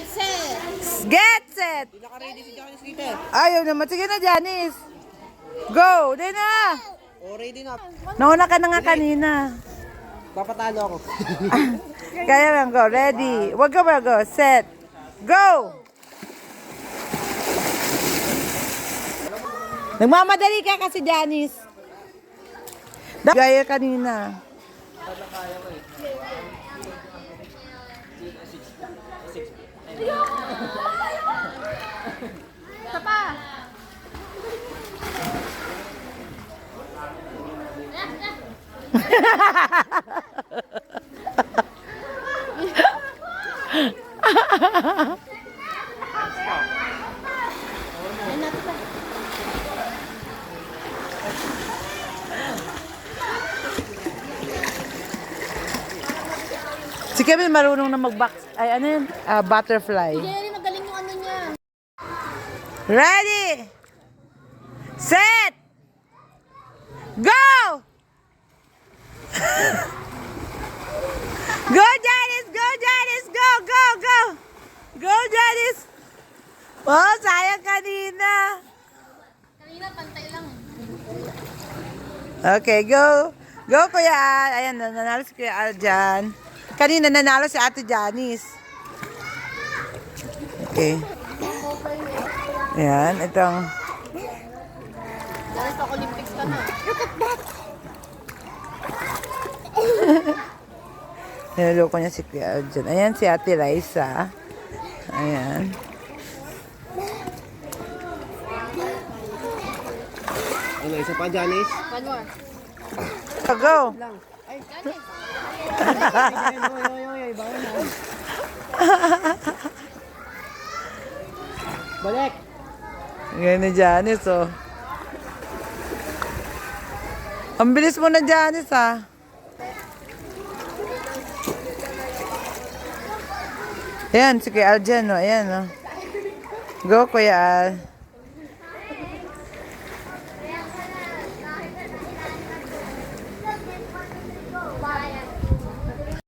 Get set! Get set! Hindi naka-ready si Janice dito. Ayaw naman. Sige na, Janice. Go! Di na! Oh, ready na. Nauna ka na nga kanina. Papatalo ako. Kaya lang, go. Ready. Wag ka ba, go. Set. Go! Nagmamadali ka kasi, Janice. Gaya kanina. Isa pa! Si Kevin marunong na mag-box. Ay, ano yun? Butterfly. Jerry, magaling yung ano niya. Ready! Set! Go! Go, Janice! Go, Janice! Go, go, go! Go, Janice! Oh, sayang kanina. Kanina, pantay lang. Okay, go. Go, Kuya Al. Ayan, nanalo si Kuya Al dyan. Kanina nanalo si Ate Janice. Okay. Ayan, itong... Dahil sa Olympics ka na. Niloloko niya si Kuya Al dyan. Ayan si Ate Raisa. Ayan. Ano, isa pa, Janice? One more. Go! Janice. Balik! Ngayon ni Janice, oh. Ang bilis mo na, Janice, ah. Ayan, si Kuya Al dyan, oh. Ayan, oh. Go, Kuya Al.